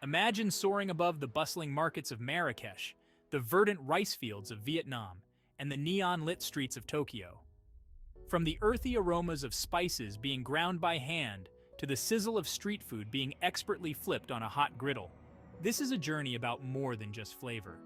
Imagine soaring above the bustling markets of Marrakesh, the verdant rice fields of Vietnam, and the neon-lit streets of Tokyo. From the earthy aromas of spices being ground by hand to the sizzle of street food being expertly flipped on a hot griddle, this is a journey about more than just flavor.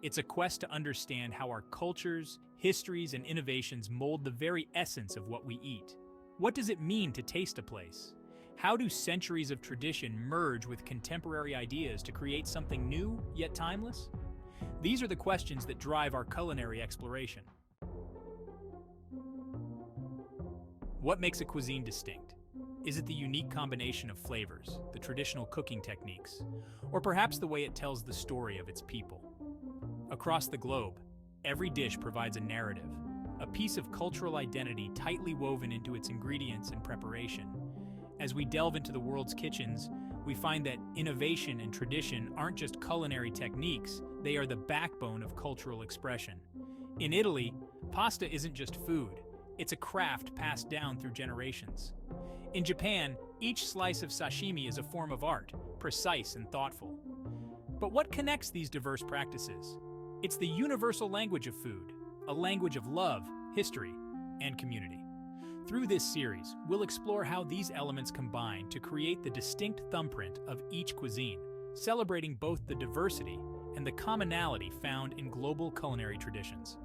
It's a quest to understand how our cultures, histories, and innovations mold the very essence of what we eat. What does it mean to taste a place? How do centuries of tradition merge with contemporary ideas to create something new yet timeless? These are the questions that drive our culinary exploration. What makes a cuisine distinct? Is it the unique combination of flavors, the traditional cooking techniques, or perhaps the way it tells the story of its people? Across the globe, every dish provides a narrative, a piece of cultural identity tightly woven into its ingredients and preparation. As we delve into the world's kitchens, we find that innovation and tradition aren't just culinary techniques, they are the backbone of cultural expression. In Italy, pasta isn't just food, it's a craft passed down through generations. In Japan, each slice of sashimi is a form of art, precise and thoughtful. But what connects these diverse practices? It's the universal language of food, a language of love, history, and community. Through this series, we'll explore how these elements combine to create the distinct thumbprint of each cuisine, celebrating both the diversity and the commonality found in global culinary traditions.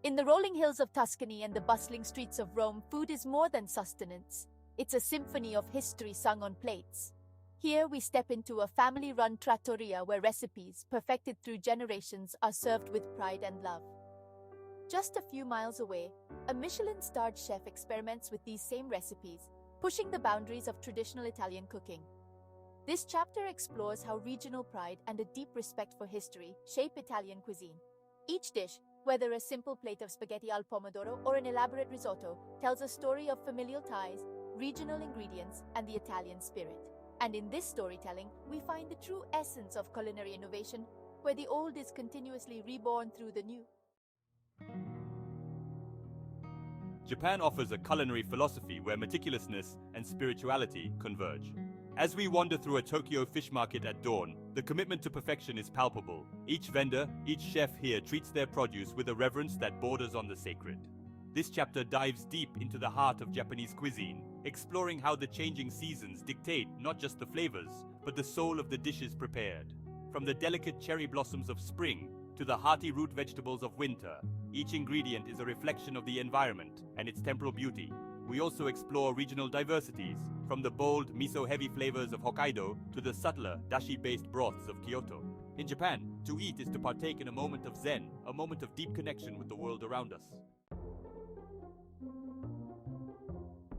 In the rolling hills of Tuscany and the bustling streets of Rome, food is more than sustenance. It's a symphony of history sung on plates. Here we step into a family-run trattoria where recipes, perfected through generations, are served with pride and love. Just a few miles away, a Michelin-starred chef experiments with these same recipes, pushing the boundaries of traditional Italian cooking. This chapter explores how regional pride and a deep respect for history shape Italian cuisine. Each dish, whether a simple plate of spaghetti al pomodoro or an elaborate risotto, tells a story of familial ties, regional ingredients, and the Italian spirit. And in this storytelling, we find the true essence of culinary innovation, where the old is continuously reborn through the new. Japan offers a culinary philosophy where meticulousness and spirituality converge. As we wander through a Tokyo fish market at dawn, the commitment to perfection is palpable. Each vendor, each chef here treats their produce with a reverence that borders on the sacred. This chapter dives deep into the heart of Japanese cuisine, exploring how the changing seasons dictate not just the flavors, but the soul of the dishes prepared. From the delicate cherry blossoms of spring to the hearty root vegetables of winter, each ingredient is a reflection of the environment and its temporal beauty. We also explore regional diversities, from the bold, miso-heavy flavors of Hokkaido to the subtler, dashi-based broths of Kyoto. In Japan, to eat is to partake in a moment of zen, a moment of deep connection with the world around us.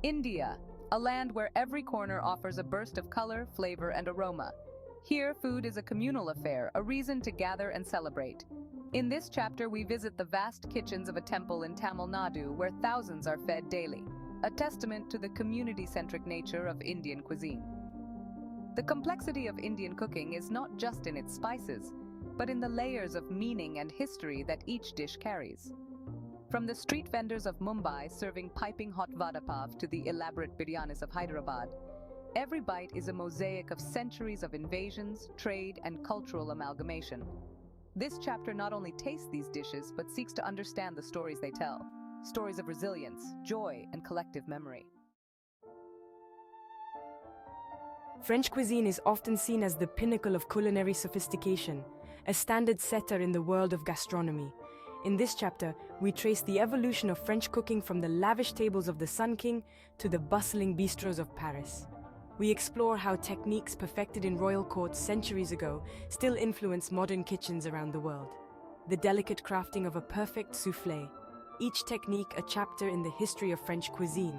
India, a land where every corner offers a burst of color, flavor, and aroma. Here, food is a communal affair, a reason to gather and celebrate. In this chapter, we visit the vast kitchens of a temple in Tamil Nadu where thousands are fed daily, a testament to the community-centric nature of Indian cuisine. The complexity of Indian cooking is not just in its spices, but in the layers of meaning and history that each dish carries. From the street vendors of Mumbai serving piping hot vada pav to the elaborate biryanis of Hyderabad, every bite is a mosaic of centuries of invasions, trade, and cultural amalgamation. This chapter not only tastes these dishes, but seeks to understand the stories they tell. Stories of resilience, joy, and collective memory. French cuisine is often seen as the pinnacle of culinary sophistication, a standard setter in the world of gastronomy. In this chapter, we trace the evolution of French cooking from the lavish tables of the Sun King to the bustling bistros of Paris. We explore how techniques perfected in royal courts centuries ago still influence modern kitchens around the world. The delicate crafting of a perfect soufflé, each technique a chapter in the history of French cuisine.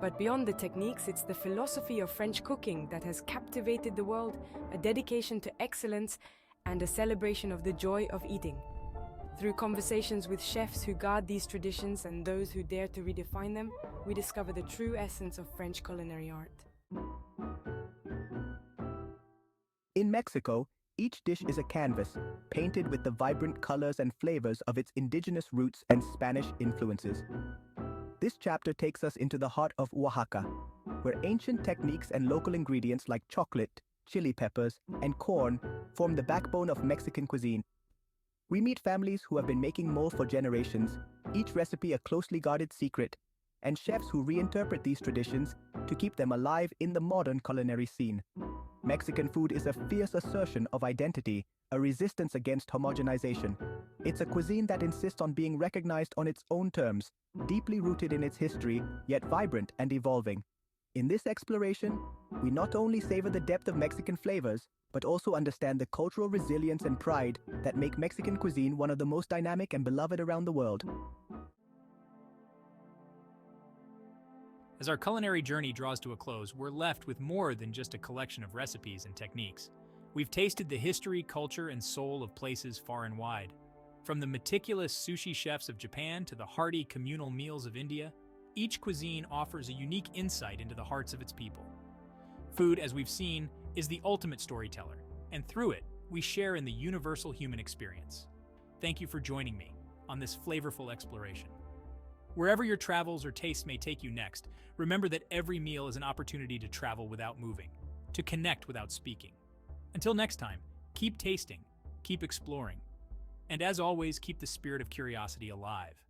But beyond the techniques, it's the philosophy of French cooking that has captivated the world, a dedication to excellence and a celebration of the joy of eating. Through conversations with chefs who guard these traditions and those who dare to redefine them, we discover the true essence of French culinary art. In Mexico, each dish is a canvas, painted with the vibrant colors and flavors of its indigenous roots and Spanish influences. This chapter takes us into the heart of Oaxaca, where ancient techniques and local ingredients like chocolate, chili peppers, and corn form the backbone of Mexican cuisine. We meet families who have been making mole for generations, each recipe a closely guarded secret, and chefs who reinterpret these traditions to keep them alive in the modern culinary scene. Mexican food is a fierce assertion of identity, a resistance against homogenization. It's a cuisine that insists on being recognized on its own terms, deeply rooted in its history, yet vibrant and evolving. In this exploration, we not only savor the depth of Mexican flavors, but also understand the cultural resilience and pride that make Mexican cuisine one of the most dynamic and beloved around the world. As our culinary journey draws to a close, we're left with more than just a collection of recipes and techniques. We've tasted the history, culture, and soul of places far and wide. From the meticulous sushi chefs of Japan to the hearty communal meals of India, each cuisine offers a unique insight into the hearts of its people. Food, as we've seen, is the ultimate storyteller, and through it, we share in the universal human experience. Thank you for joining me on this flavorful exploration. Wherever your travels or tastes may take you next, remember that every meal is an opportunity to travel without moving, to connect without speaking. Until next time, keep tasting, keep exploring, and as always, keep the spirit of curiosity alive.